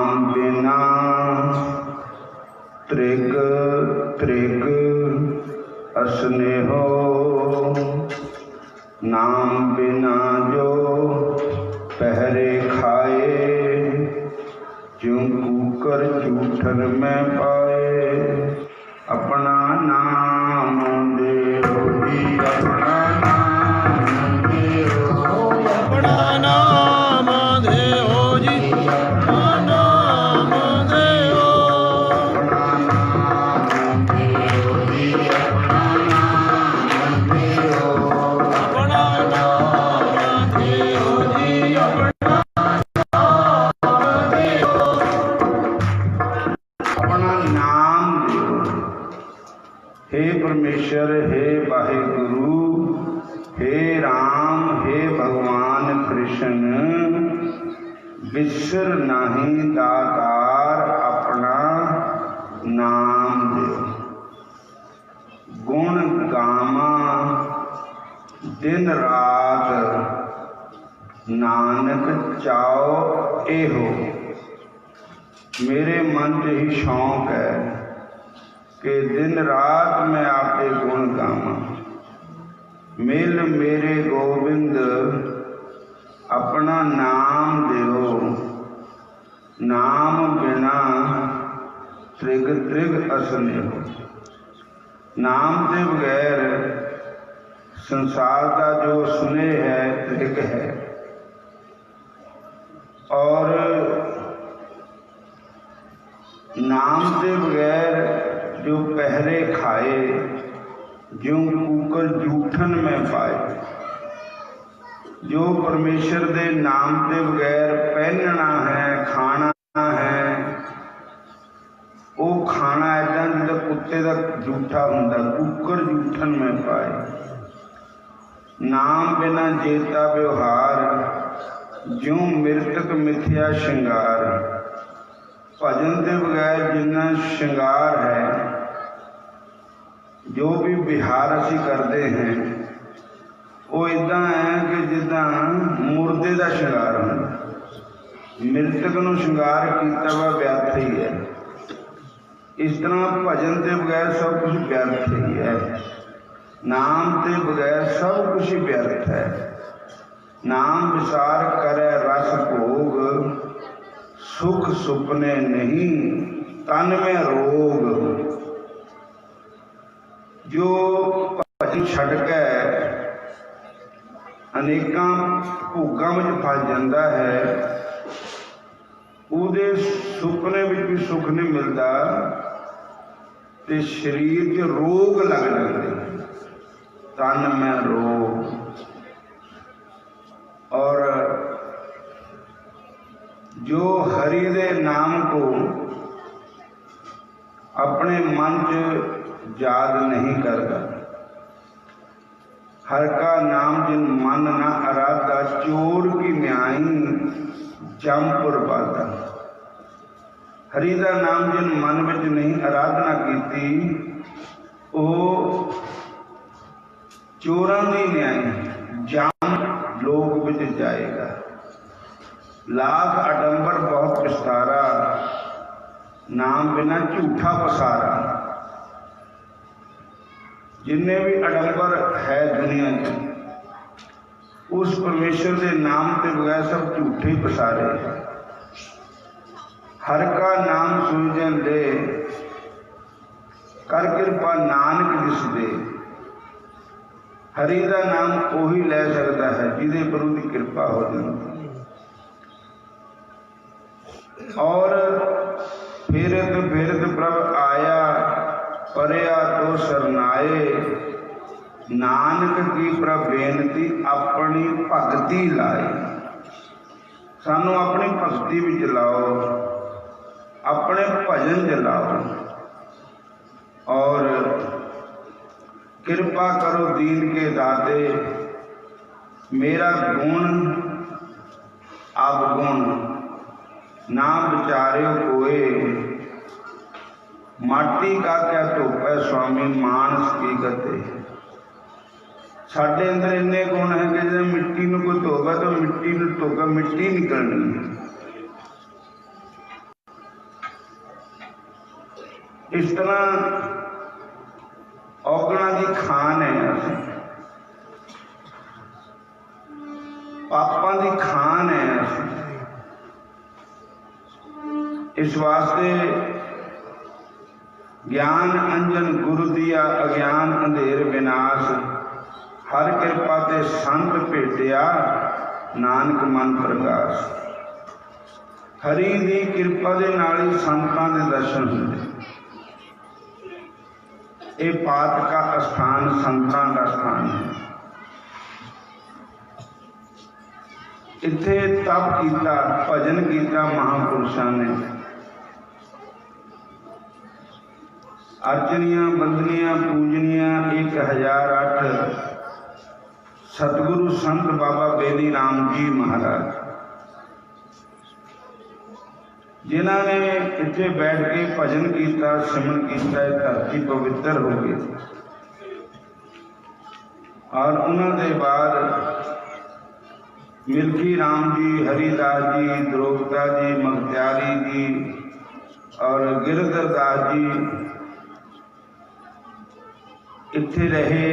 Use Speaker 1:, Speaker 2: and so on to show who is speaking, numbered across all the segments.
Speaker 1: नाम बिना त्रिग त्रिग असनेहो, नाम बिना जो पहरे खाए, ज्यों कूकर जूठन में पाए। अपना नाम देओ जी, अपना नाम देओ,
Speaker 2: अपना नाम देओ जी, अपना नाम देओ,
Speaker 1: अपना नाम देओ जी, अपना नाम देओ,
Speaker 2: अपना नाम देओ जी, अपना
Speaker 1: अपना नाम देओ। हे परमेश्वर, हे वाहिगुरु, हे राम, हे भगवान कृष्ण, बिसर नहीं दातार अपना नाम देओ। गुण गामा दिन रात, नानक चाओ एहो। मेरे मन च ही शौक है कि दिन रात मैं आपके गुण गावां। मिल मेरे गोबिंद अपना नाम देओ, नाम बिना त्रिग त्रिग असनेहो। नाम के बगैर संसार का जो स्नेह है त्रिग है, और नाम के बगैर जो पहरे खाए, ज्यों कूकर जूठन में पाए। जो परमेश्वर के नाम के बगैर पहनना है, खाना है, वो खाना ऐसा जिदा कुत्ते का जूठा हुंदा, कूकर जूठन में पाए। नाम बिना जेता व्यवहार, ज्यों मृतक मिथ्या श्रृंगार। भजन के बगैर जिन्ना श्रृंगार है, जो भी विहार असी करते हैं, वो इदा है कि जिदा मुर्दे का श्रृंगार होंदा। मृतक नूं श्रृंगार किया वा व्यर्थ ही है। इस तरह भजन के बगैर सब कुछ व्यर्थ ही है। नाम के बगैर सब कुछ ही व्यर्थ है। नाम विसार करे रस भोग, सुख सुपने नहीं तन में रोग। जो भजन छड़ के अनेकां भोगां में फस जाता है, उहदे सुपने में भी सुख नहीं मिलता, ते शरीर च रोग लग जाते, तन में रोग। और जो हरि दे नाम को अपने मन च याद नहीं करता, हर का नाम जिन मन न आराधा, चोर की न्यायी जमपुर बाधा। हरि का नाम जिन मन में नहीं आराधना की, वो चोरां की न्यायी जम लोक विच जाएगा। लाख आडंबर बहुत विस्तारा, नाम बिना झूठा पसारा। जिन्ने भी आडंबर है दुनिया में, उस परमेश्वर के नाम के बगैर सब झूठे ही पसारे। हर का नाम सुजन दे, कर कृपा नानक जिस दे। हरि का नाम उही ले सकता है जिदे पर उसकी कृपा हो जाती। और फिरत फिरत प्रभ आया, परया तो सरनाए। नानक की प्रभ बेनती अपनी भगती लाए। सानू अपनी भगती भी चलाओ, अपने भजन चलाओ, और कृपा करो दीन के दाते। मेरा गुण अवगुण ना विचार्यो कोय, माटी का क्या धोपै स्वामी मानस की गते। साढ़े अंदर इन्ने गुण है कि जब मिट्टी को धोगा तो मिट्टी धोगा मिट्टी निकलनी है। इस तरह औगणा की खान है, असीं पापां की खान है असीं। इस वास्ते ज्ञान अंजन गुरु दिया अज्ञान अंधेर विनाश, हर कृपा ते संत भेटिया नानक मन प्रकाश। हरि दी कृपा दे नाल ही संतां दे दर्शन हुंदे। ये पात का स्थान संतां का स्थान है। इत्थे तप कीता, भजन कीता महापुरुषां ने, अर्चनियां बंदनियां पूजनियां 1008 सतगुरु संत बाबा बेली राम जी महाराज, जिन्हों ने इत्थे बैठ के भजन किया, सिमरन किया, धरती पवित्र हो गई। और उन्होंने बाद मिल्खी राम जी, हरिदास जी, द्रोपदा जी, मगत्यारी जी और गिरधर दास जी इत्थे रहे,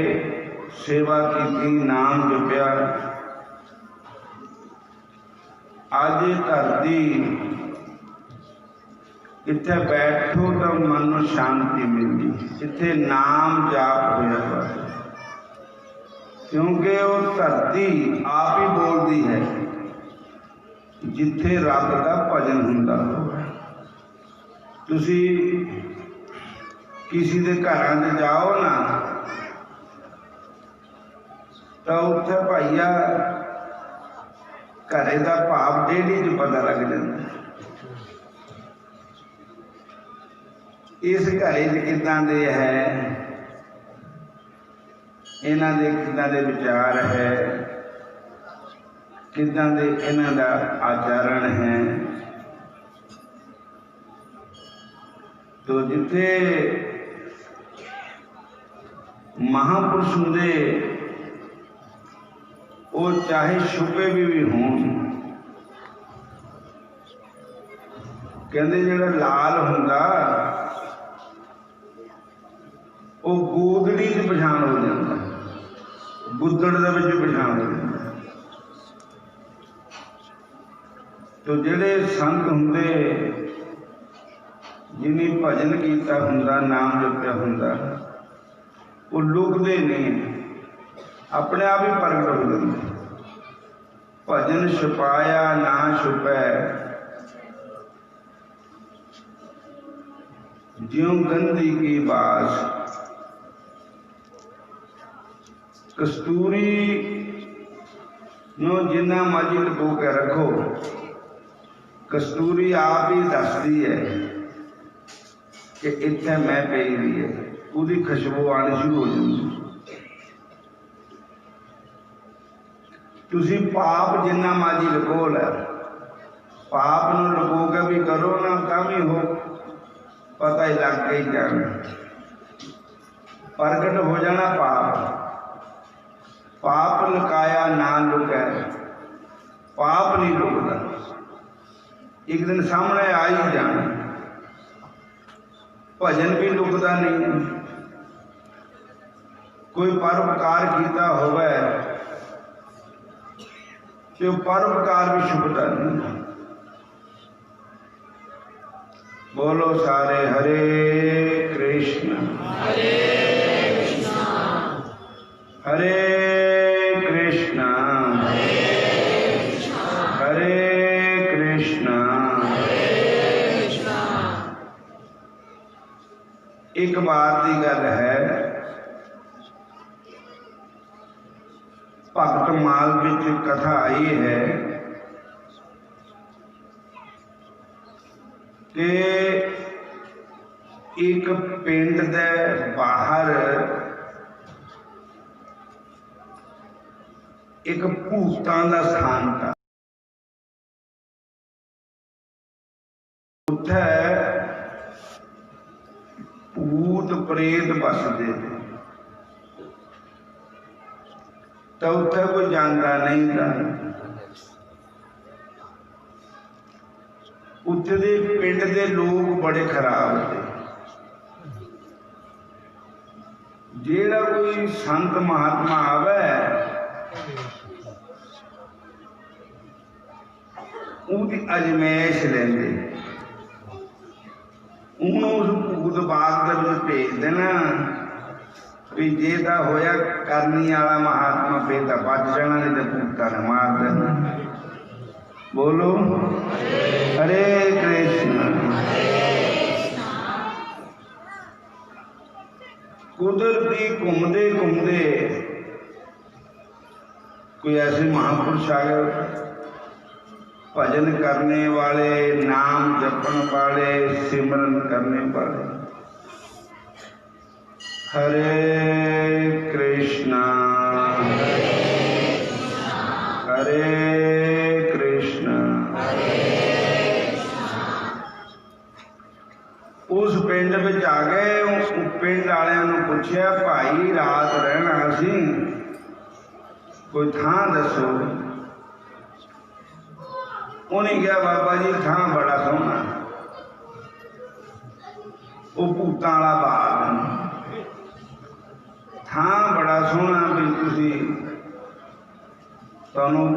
Speaker 1: सेवा की, नाम जपया। आज ये धरती इत्थे बैठो तो मन में शांति मिलती, इत्थे नाम जाप होया बस, क्योंकि वो धरती आप ही बोलती है जिथे रब का भजन हुंदा होवे। तुसी किसी के घरां ते जाओ ना तो उत्थे भाईया घरे का भाव डेढ़ी च पता लग जाता। इस घरे च किदां दे है, इन्हां दे किदां दे विचार है, किदां दे इन्हां दा आचरण है। तो जिथे महापुरुष हुंदे वो चाहे छुपे भी हों, कहते जिहड़ा लाल हुंदा वो गोदड़ी च पछाण हो जाता, गुद्दड़ दे विच पछाण हो जाता। तो जिहड़े संत हुंदे जिन्हें भजन कीता हुंदा, नाम जपया हुंदा, वो लुकदे नहीं, अपने आप ही प्रगट हो जाते। भजन छुपाया ना छुपै, ज्यों गंधी की बास। कस्तूरी नो जिन्ना मर्जी लुको के रखो, कस्तूरी आप ही दसदी है कि इत्थे मैं पई हुई है, उसकी खुशबू आनी शुरू हो जाती। तुसी पाप जिन्ना मर्जी लुको लै, पाप नूं लुको के भी करो ना तां भी हो पता ही लग के ही जाना, प्रगट हो जाना पाप। पाप लुकाया ना लुकै, पाप नहीं लुकदा, एक दिन सामने आ ही जाना। भजन भी लुकदा नहीं, कोई परोपकार किया होवे तो परोपकार भी छुपता नहीं। बोलो सारे हरे कृष्ण हरे कृष्ण हरे कृष्ण हरे कृष्ण। एक बार की गल है, भगत माल विच कथा आई है कि एक पिंड दे बाहर एक भूतां दा स्थान था। उत्थे भूत प्रेत बसते थे, तो उत्थे कोई जाता नहीं था। उत्थे दे पिंड दे लोग बड़े खराब थे, जेड़ा कोई संत महात्मा आवे उसकी अजमैश लेंदे, उन्होंने उस भूत बाग के भेज देना भी जे तो होया करनी वाला महात्मा फिर तो बच जाना, नहीं तो भूता ने मार देना। बोलो हरे कृष्ण। कुदरती घूमते घूमते कोई ऐसे महापुरुष आ गए, भजन करने वाले, नाम जपन वाले, सिमरन करने वाले। हरे कृष्णा हरे कृष्णा। उस पिंड में आ गए, उस पिंड वालियां नूं पुछया भाई रात रहना सी, कोई थां दसो। उन्हें कहा बाबा जी थां बड़ा सोहना, वो भूतां वाला बाग, थां बड़ा सोहना भी तुसी तुहानूं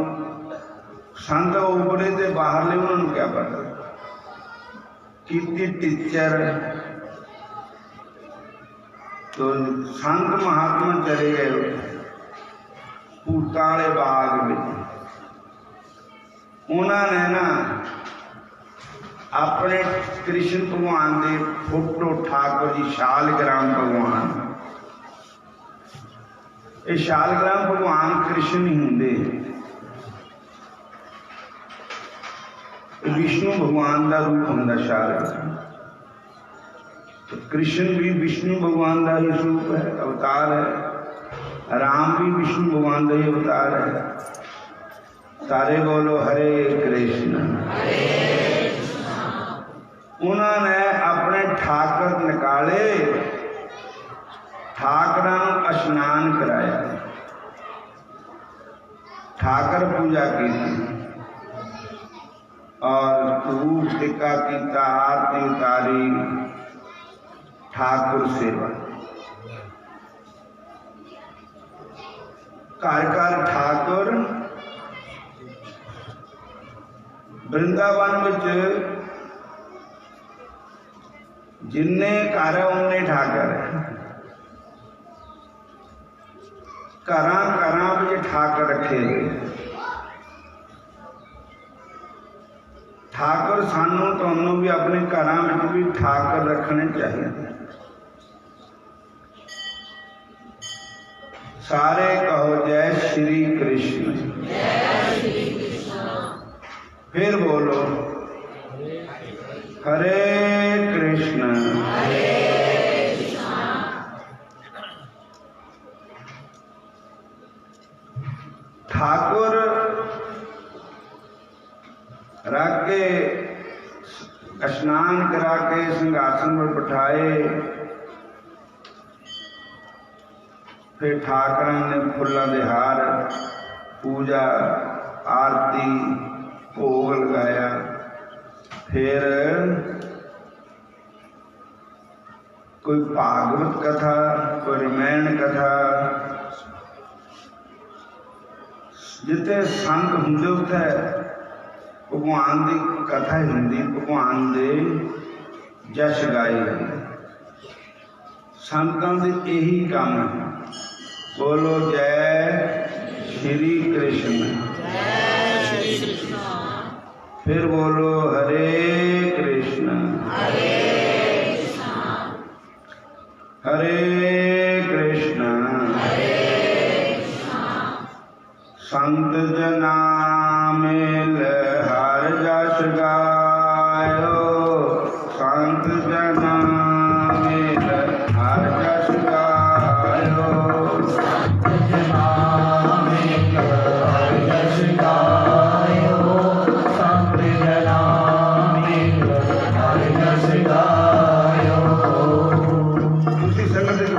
Speaker 1: संत उबरे ते बाहरले उन्होंने क्या पता की टीचर। तो संत महात्मा चले गए भूतां वाले बाग में। उन्होंने ना अपने कृष्ण भगवान के फोटो, ठाकुर जी शालग्राम भगवान, ये शालग्राम भगवान कृष्ण ही होंगे, विष्णु भगवान का रूप होंगे शालग्राम। तो कृष्ण भी विष्णु भगवान का ही स्वरूप है, अवतार है। राम भी विष्णु भगवान का ही अवतार है। सारे बोलो हरे कृष्ण। उन्होंने अपने ठाकर निकाले, ठाकरां स्नान कराया, ठाकर पूजा की और धूप टिक्का किया, आरती उतारी, ठाकुर सेवा। घर घर ठाकुर। वृंदावन में जिन्ने घर है उन्ने ठाकर है। घर में ठाकर रखे हुए। ठाकर सानू तुहानू भी अपने घर में भी ठाकर रखने चाहिए। सारे कहो जय श्री कृष्ण। फिर बोलो हरे कृष्ण। ठाकुर रख के स्नान करा के सिंहासन पर बिठाए। फिर ठाकुर ने फुलों के हार, पूजा, आरती, भोग लगाया। फिर कोई भागवत कथा, कोई रामायण कथा, जिते संत होंगे उत्थे भगवान की कथा ही होंगी, भगवान के जश गाए। संतां दे यही काम है। बोलो जय श्री कृष्ण। फिर बोलो हरे कृष्ण। हरे कृष्ण। संत जना मिल हर जस गायो। संत जना मिल हर जस गायो। संत जना मिल हर जस गायो। संत जना मिल हर जस गायो। उसी संगत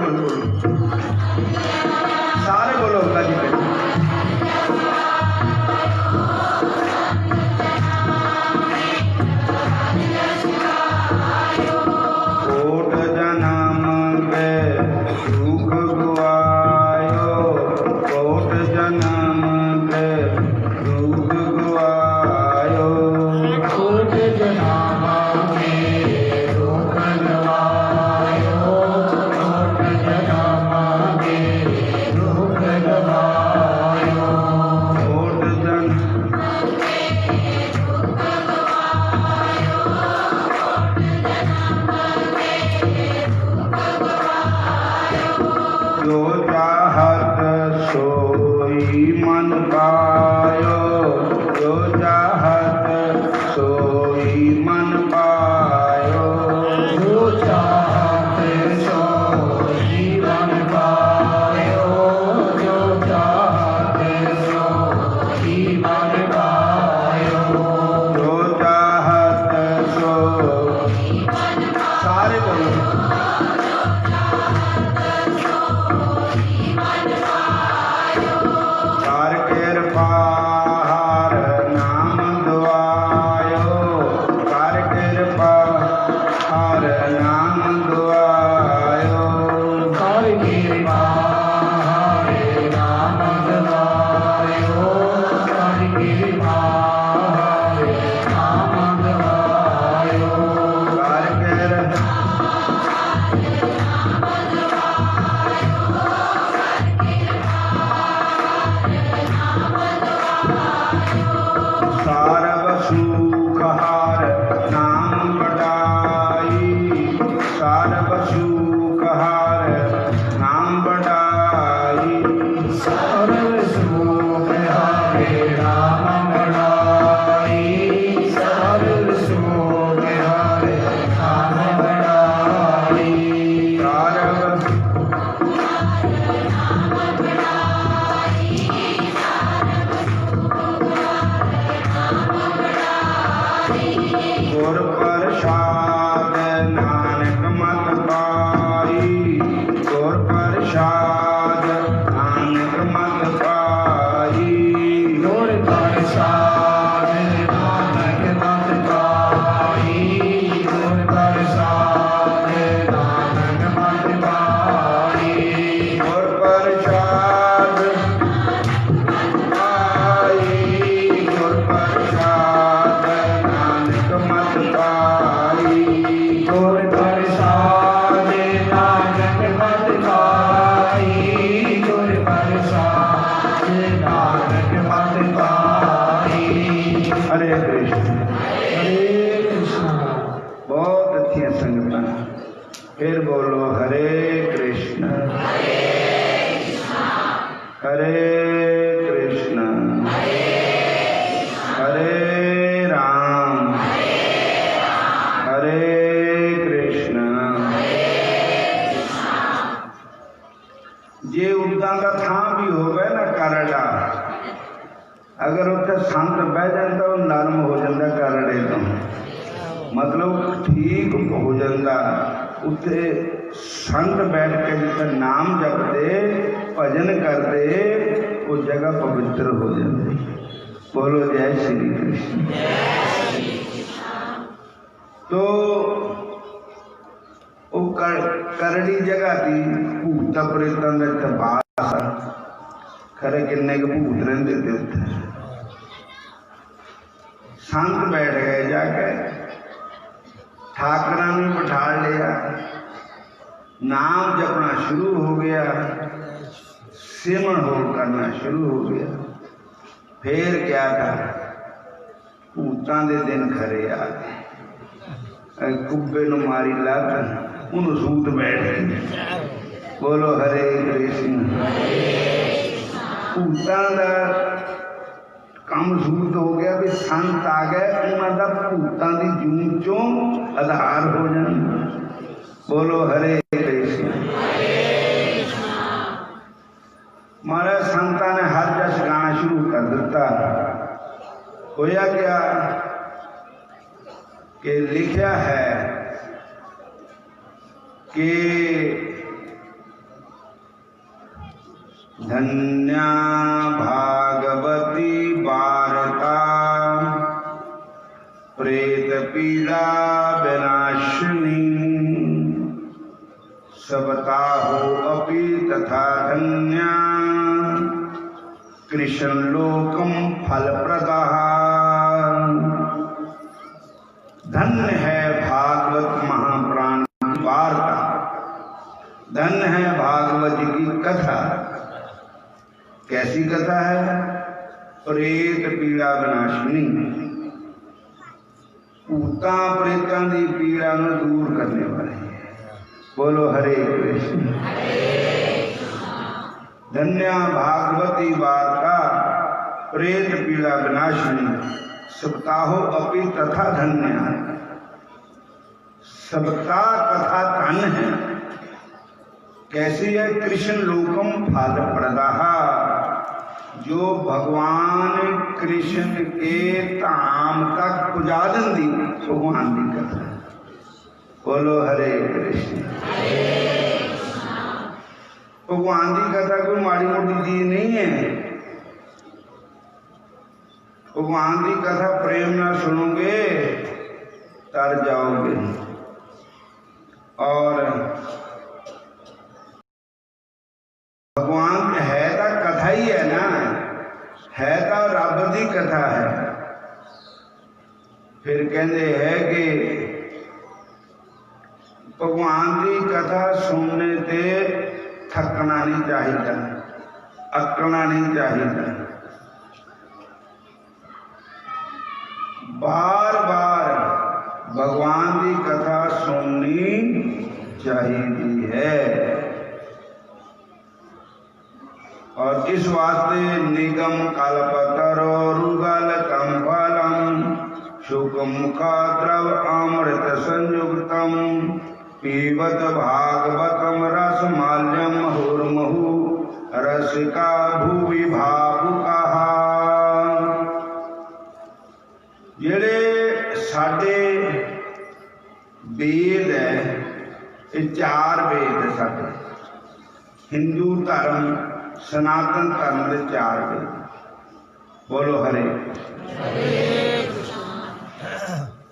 Speaker 1: औखियां संगतां। फिर बोलो हरे कृष्ण हरे कृष्ण हरे राम हरे कृष्ण। जे उदा का थां भी हो गए ना करड़ा, अगर उत्थे संत बह जाए तो नरम हो जाता करड़े तो, मतलब ठीक हो जाता। उत्थे संत बैठ के जिथे नाम जपते भजन करते वो जगह पवित्र हो जाती। बोलो जय श्री कृष्ण। तो वो करड़ी जगह थी, भूत प्रेतों का बास खरे किन्ने के भूत रहते थे उत्थे। संत बैठ गए जाके, ठाकरां ने बिठा लिया, नाम जपना शुरू हो गया, सिमरन हो करना शुरू हो गया। फिर क्या था, भूतां दे दिन खरे आ गए, कुब्बे नूं मारी लत उन्होंने सूत बैठ गई। बोलो हरे कृष्ण। भूतां दा कम सूत हो गया भी संत आ गए, उन्होंने दा भूतां दी जून चों आधार हो जाना। बोलो हरे कृष्ण। महाराज संतां ने हर जस गाना शुरू कर दिता। होया क्या कि लिखा है कि धन्या भागवती वार्ता प्रेत पीड़ा विनाशिनी सबता हो अपि तथा धन्या कृष्ण लोकम फल प्रदा। धन्य है भागवत महापुराण की वार्ता, धन्य है भागवत की कथा। कैसी कथा है? प्रेत पीड़ा विनाशिनी, भूतां प्रेतां की पीड़ा को दूर करने वाली है। बोलो हरे कृष्ण। धन्या भागवती वार्ता प्रेत पीड़ा विनाशिनी सबताहो अपि तथा धन्या। सबका कथा धन है। कैसी है? कृष्ण लोकम फल प्रदाहा, जो भगवान कृष्ण के धाम तक पुजा दी भगवान की कथा। बोलो हरे कृष्ण। भगवान की कथा कोई माड़ी मोटी चीज नहीं है। भगवान की कथा प्रेम ना सुनोगे तर जाओगे। और भगवान है तो कथा ही है ना, है तो रब की कथा है। फिर कहते हैं कि भगवान की कथा सुनने से थकना नहीं चाहिए, अकना नहीं चाहिए। बार बार भगवान की कथा सुननी चाहिए है। और इस वास्ते निगम कल्पतरो रुगल कंफलम शुकमुखा द्रव अमृत संयुक्तम पीबत भागवतम रस माल्यम मुहुर्मुहु रसिका भूवि भावुका। जेड़े साडे वेद है, ये चार वेद है साडे हिंदू धर्म सनातन धर्म के चार वेद। बोलो हरे।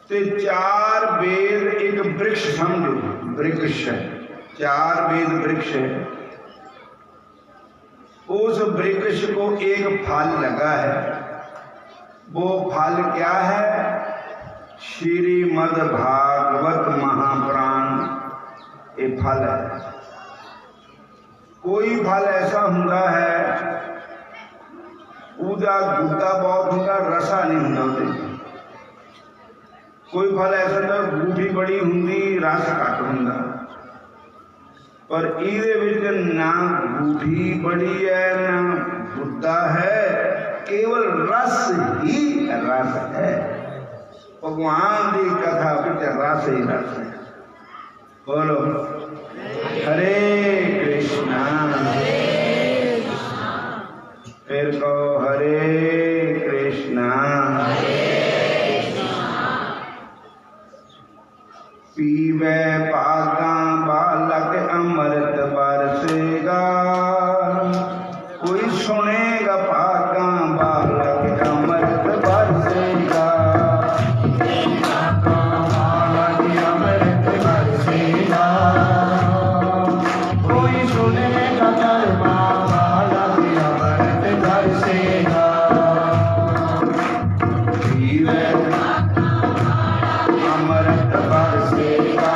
Speaker 1: ते चार वेद एक वृक्ष समझो, वृक्ष है, चार वेद वृक्ष है। उस वृक्ष को एक फल लगा है। वो फल क्या है? श्रीमद् भागवत महापुराण ये फल है। कोई फल ऐसा हुंदा है उदा गुद्दा बहुत होंदा, रसा नहीं होंदा। कोई फल ऐसा था गूठी बड़ी हुंदी रस घट हुंदा, पर इहदे विच ना गूठी बड़ी है ना बुद्धा है, केवल रस ही रस है। भगवान की कथा विच रस ही रस है। बोलो हरे कृष्णा, फिर कहो हरे कृष्णा। पीवे भागा बालक अमृत बरसेगा, कोई सुनेगा भागा बालक अमृत बरसेगा।
Speaker 2: बालक अमृत बरसेगा, कोई सुनेगा कर्मा बालक अमृत बरसेगा।
Speaker 1: पीवे अमृत बरसेगा,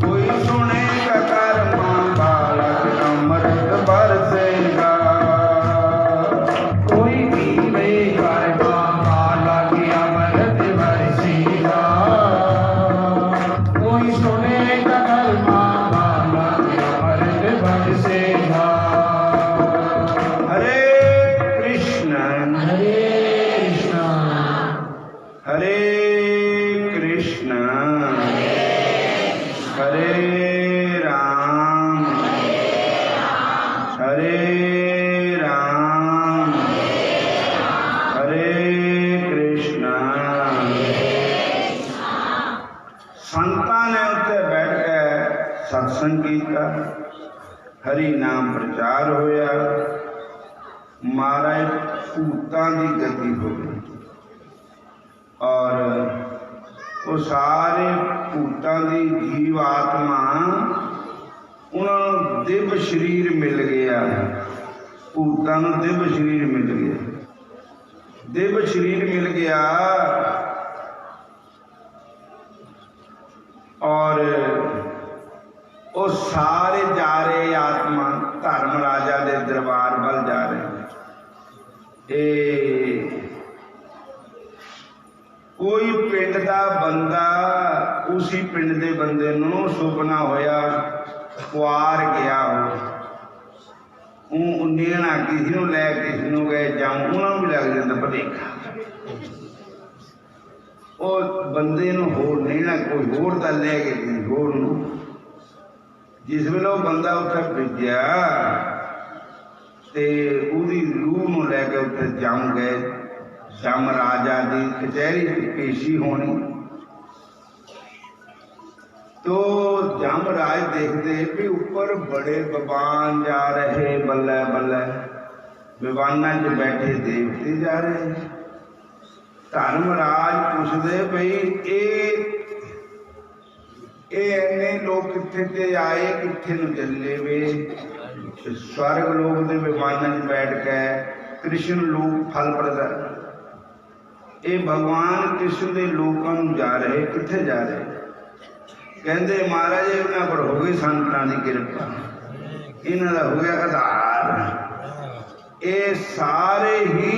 Speaker 1: कोई सुनेगा कर्मा बालक अमृत बरसेगा।
Speaker 2: कोई पीवे कर्मा बालक अमृत बरसेगा, कोई सुनेगा कर्मा बालक अमृत बरसेगा।
Speaker 1: हरे कृष्ण
Speaker 2: हरे कृष्णा
Speaker 1: हरे कृष्ण हरे राम हरे राम हरे कृष्ण। संतां ने उत्ते बैठ के सत्संग किया, हरि नाम प्रचार होया, महाराज भूतां दी गति हो गई और वो सारे भूतां दी जीव आत्मा उन्होंने दिव्य शरीर मिल गया। भूतां नूं दिव्य शरीर मिल गया, दिव्य शरीर मिल गया और वो सारे जा रहे आत्मा धर्म राजा के दरबार वाल जा रहे। कोई पिंड का बंदा उसी पिंड के बंदे नूं सुपना होया कुआर गया हो नेना किसी नूं लै किसी नूं गए जाऊं उन्होंने भी लग जाता भलेखा। वो बंदे नूं होर नेना कोई होर दा लै के किसी होर नूं। जिस वेले वो बंदा उत्थे भेजिया ते उहदी रूह नूं लैके उत्थे जम गए। जम राजा की कचहरी पेशी होनी तो जमराज देखते भी ऊपर बड़े विवान जा रहे, बल्ले बल्ले विवाना च बैठे देवते जा रहे। धर्मराज पूछते भाई इन्ने लोग कित्थे ते आए, कित्थे नूं चले वे। स्वर्ग लोक दे विमानां च बैठ के कृष्ण लोक फल प्रदा ये भगवान कृष्ण के लोगों जा रहे, कित्थे जा रहे? कहते महाराज इन्होंने पर हो गई संतां की कृपा, इन्हों का हो गया आधार। ये सारे ही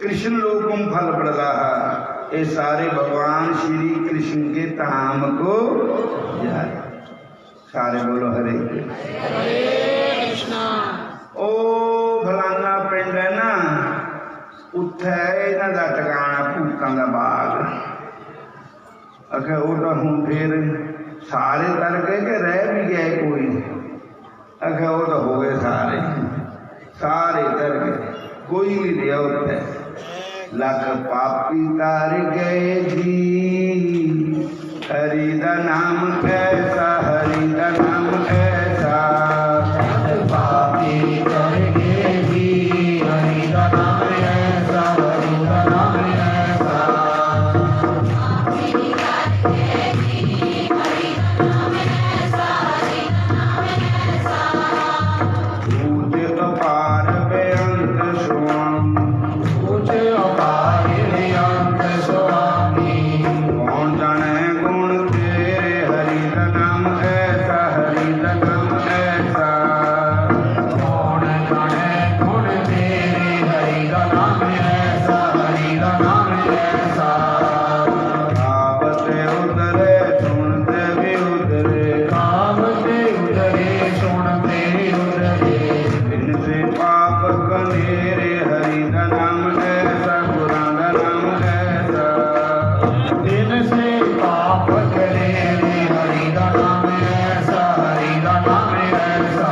Speaker 1: कृष्ण लोकों फल प्रदा है, ये सारे भगवान श्री कृष्ण के धाम को जा रहे। सारे बोलो हरे
Speaker 2: कृष्णा।
Speaker 1: ओ फलाना पिंड है ना, उत्थे इन्हां दा ठिकाना भूतां दा बाग। आखिर वो तो हुण फिर सारे तर गए कि रह भी गए कोई? आखिर वो तो हो गए सारे, सारे तर गए, कोई नहीं रहा उत्थे। लख पापी तर गए जी, हरि दा नाम ऐसा, हरि दा नाम ऐसा।
Speaker 2: पापी तर गए जी, हरि दा नाम ऐसा, हरि दा नाम ऐसा।
Speaker 1: ऊंचे अपार बेअंत स्वामी,
Speaker 2: ऊंचे अपार बेअंत स्वामी।
Speaker 1: कौन जाने गुण तेरे, हरि दा नाम ऐसा, हरि दा नाम सुनते भी उतरे
Speaker 2: कामते उतरे सुनते उतरे
Speaker 1: इनसे पाप कनेरे हरि का नाम ऐसा गुरां का नाम ऐसा
Speaker 2: दिन से पाप करे हरि का नाम ऐसा हरि का नाम ऐसा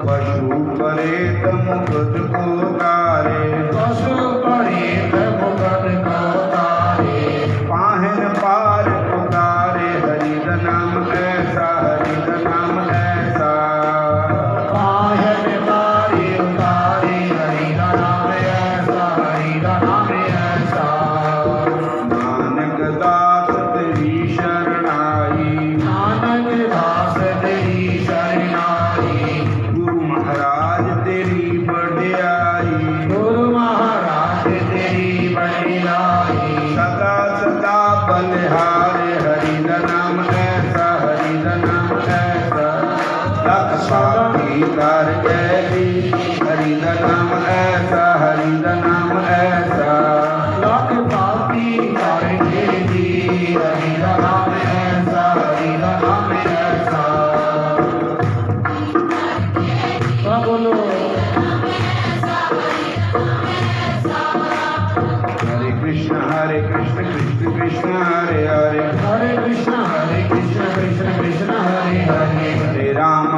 Speaker 1: पशु परेत मुकुट को तारे
Speaker 2: पशु परेत मुकुट को तारे
Speaker 1: पाहन पार उतारे हरि का नाम ऐसा हरि का नाम ऐसा
Speaker 2: पायन तारे उतारे हरि का नाम ऐसा हरि का नाम ऐसा
Speaker 1: नानक दास तेरी शरणाई
Speaker 2: नानक दास तेरी शरणाई
Speaker 1: गुरु महाराज तेरी बड़ियाई
Speaker 2: गुरु महाराज तेरी बड़ियाई
Speaker 1: सदा सदा बलिहारे हरि का नाम ऐसा हरि का नाम ऐसा लख पापी कर गैली हरि का नाम ऐसा हरि का नाम ऐसा
Speaker 2: लख पापी कर देवी हरि का नाम ऐसा हरि का नाम ऐसा बोलो
Speaker 1: हरे कृष्ण कृष्ण कृष्ण हरे हरे
Speaker 2: हरे कृष्ण कृष्ण कृष्ण हरे हरे
Speaker 1: हरे राम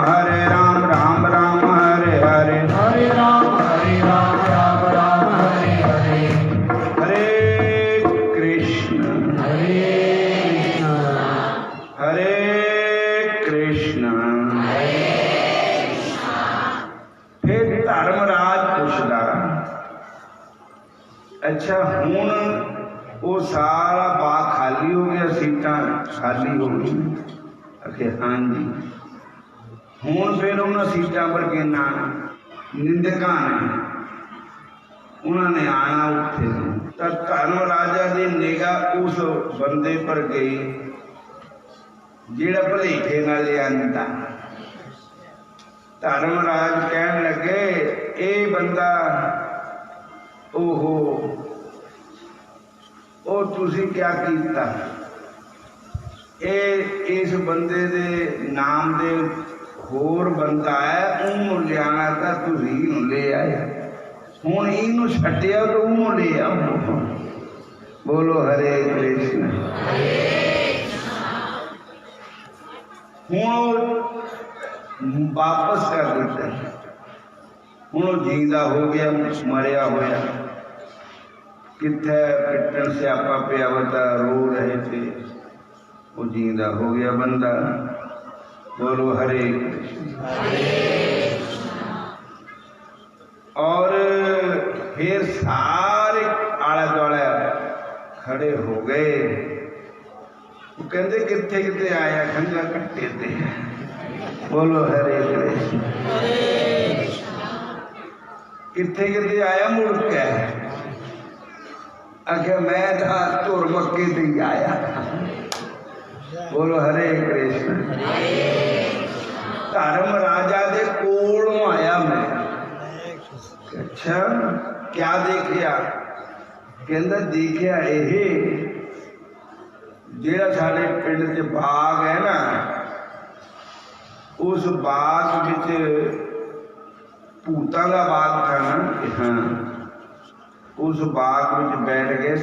Speaker 1: राम राम हरे हरे
Speaker 2: हरे राम राम राम हरे हरे
Speaker 1: हरे कृष्ण
Speaker 2: हरे
Speaker 1: कृष्ण फिर धर्मराज पुछदा अच्छा हुण वो सारा बाग खाली हो गया सीटां खाली हो गई आखे हाँ जी हुण फिर उन्होंने सीटां पर किन्ना निंदकां ने उन्होंने आना उत्थे तो धर्म राजा की निगाह उस बंदे पर गई जिहड़ा भलेखे नाल लिआंदा धर्मराज कहन लगे ये बंदा ओहो ओ तुसी क्या कीता इस बंदे दे नाम दे होर बंदा है उन्होंने लियाना था तुसी ले आए हुण इनू छड्डिया तो उन्होंने ले आओ बोलो हरे कृष्ण हुण वापस कर दिता हुण जींदा हो गया मरिया होया किथे पिटन स्यापा पिया वता रो रहे थे वो जींदा हो गया बंदा बोलो हरे कृष्ण और फिर सारे आले दुआले खड़े हो गए वो कहते किथे किथे आया खंगा कट्टे थे बोलो हरे कृष्ण किथे किथे आया मुड़ के आखिर मैं था तुर मक्के से आया बोलो हरे कृष्ण धर्म राजा दे कोलों आया मैं अच्छा क्या देखिया कहंदा देखिया ये जेड़ा साडे पिंड च बाग है ना उस बाग विच भूतां दा बाग था ना हाँ उस बाग विच बैठ गए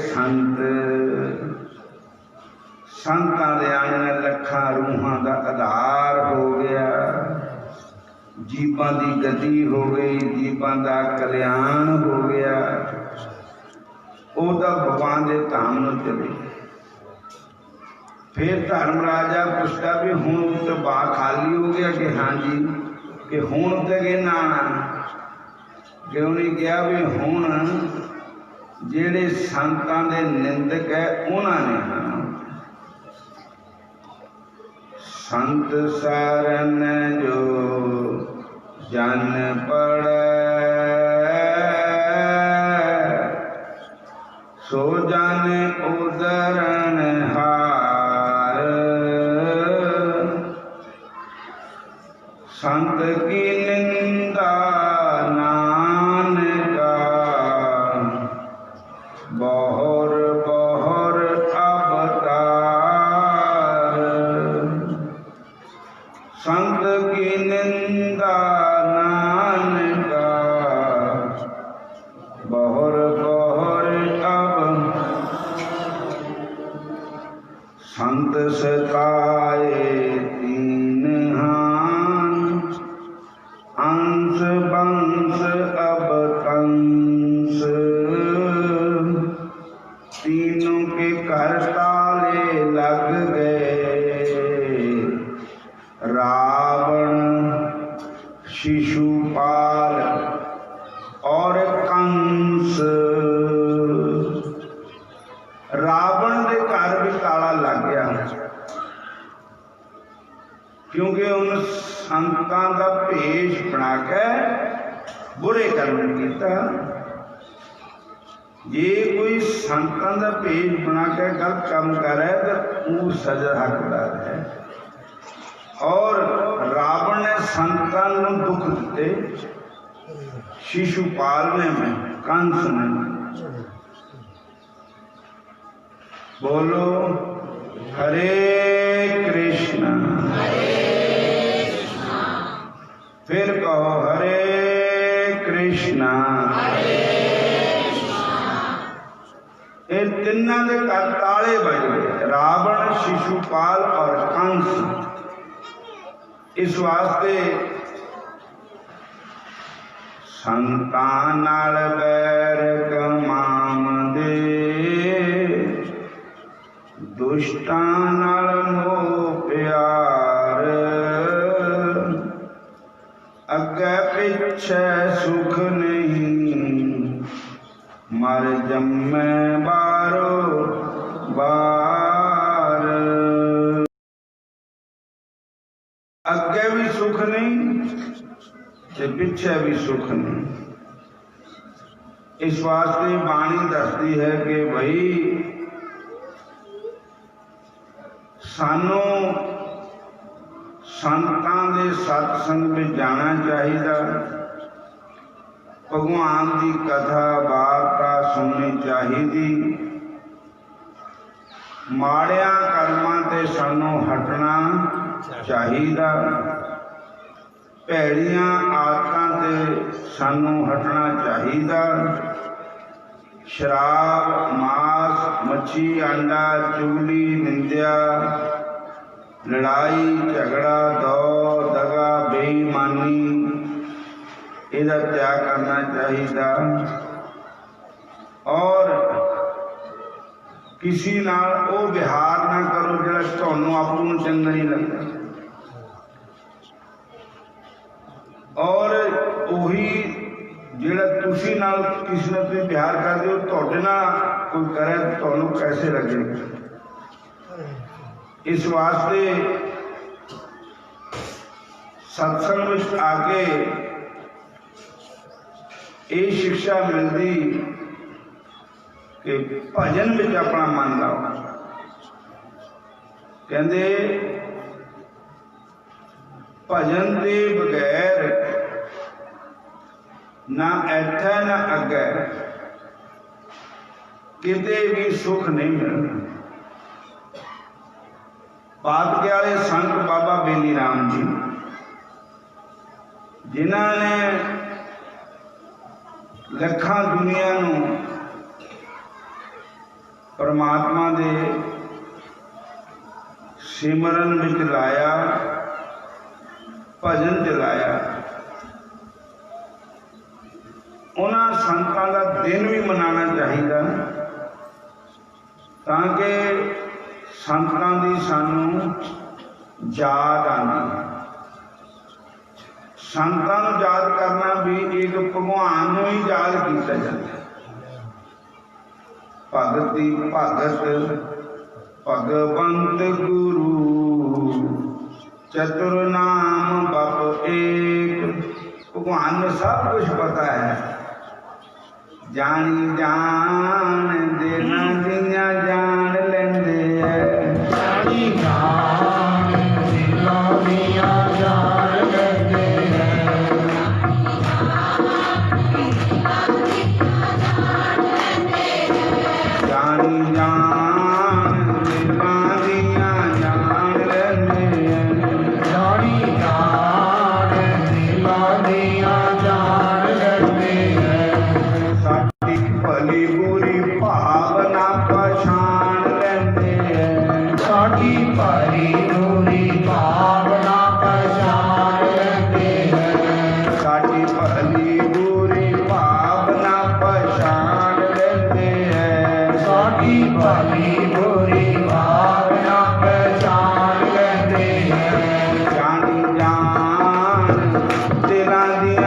Speaker 1: संतां दे आने नाल लखां रूहां दा आधार हो गया जीवां दी गति हो गई जीवां दा कल्याण हो गया वो तो भगवान के धाम में चले फिर धर्म राजा पूछता भी हूँ तो बाग खाली हो गया कि हाँ जी कि हूँ तो कहना आना कि उन्हें कहा भी हूँ जेड़े संतां दे निंदक है उन्होंने आना संत शरण जो जन पड़े सो जन उदरण हार संत की निंदा नानका बहुर बहुर अवतार सताए तीन हान, अंश बंश अब तंस, तीनों के घर ताले लग गए। रावण, शिशुपाल और कंस। रावण के घर भी ताला लग गया, क्योंकि उन संतां का भेष बना के बुरे कर्म किया। जे कोई संतां का भेष बना के गलत काम करे तो वो सजा हकदार है। और रावण ने संतां को दुख दिते, शिशुपाल ने में, कंस ने। बोलो हरे कृष्ण। फिर कहो हरे कृष्णा। ये तिन्ना के घर ताले बज गए, रावण, शिशुपाल और कंस। इस वास्ते संतां नाल बैर कमाम दे, दुष्टां नाल मोह प्यार, अगे पिछे सुख नहीं, मर जम्मे बारो बार। अगे भी सुख नहीं ते पिछे भी सुख नहीं। इस वास्ते बाणी दसदी है कि भाई सानू संतां दे सत्संग में जाना चाहिए, भगवान की कथा वार्ता सुननी चाहिए, माड़िया कर्मां ते सानू हटना चाहिए, भैड़ियां आदतां ते सानू हटना चाहिए। शराब, मांस, मच्छी, अंडा, चुगली, निंदिया, लड़ाई झगड़ा, दौ दगा, बेईमानी, इहदा त्याग करना चाहिए। और किसी नाल वो विहार ना करो जिहड़ा तुहानूं आपू नूं चंगा नहीं लगता। और उही जिहड़ा तुसीं नाल किसी नाल तुसीं विहार करदे हो, तुहाडे नाल कोई करे तो तुहानूं कैसे लगेगा। इस वास्ते सत्संग में आके ये शिक्षा मिलती कि भजन में अपना मन लाओ। कहते भजन के बगैर ना ऐठा ना अगे किते भी सुख नहीं मिलना। पातके वाले संत बाबा बेली राम जी, जिन्होंने लखां दुनिया नूं परमात्मा दे सिमरन विच लाया, भजन चलाया। उन्हां संतां का दिन भी मनाना चाहिए ताकि संतां दी सानू याद आती। संतां नूं याद करना भी एक भगवान नूं ही याद किया जाता है। भगत दी भगत भगवंत गुरु, चतुर नाम बप एक। भगवान में सब कुछ पता है। जानी जान देना जिन्या जान लेंदे है।
Speaker 2: जानी जान दिला दिया जान लेंदे है।
Speaker 1: जानी जान दिला दिया जान लेंदे है।
Speaker 2: जानी जान दिला दिया जान लेंदे है।
Speaker 1: साडी भली बुरी भावना पछाण लेंदे है।
Speaker 2: साडी ਭਲੀ ਬੁਰੀ ਭਾਵਨਾ ਪਛਾਣ ਲੈਂਦੇ ਹੈ
Speaker 1: ਸਾਡੀ ਭਲੀ ਬੁਰੀ ਭਾਵਨਾ ਪਛਾਣ ਲੈਂਦੇ ਹੈ
Speaker 2: ਸਾਡੀ ਭਲੀ ਬੁਰੀ ਭਾਵਨਾ ਪਛਾਣ ਲੈਂਦੇ ਹੈ
Speaker 1: ਜਾਣੀ ਜਾਣ ਤੇਰਾਂ ਦੀਆਂ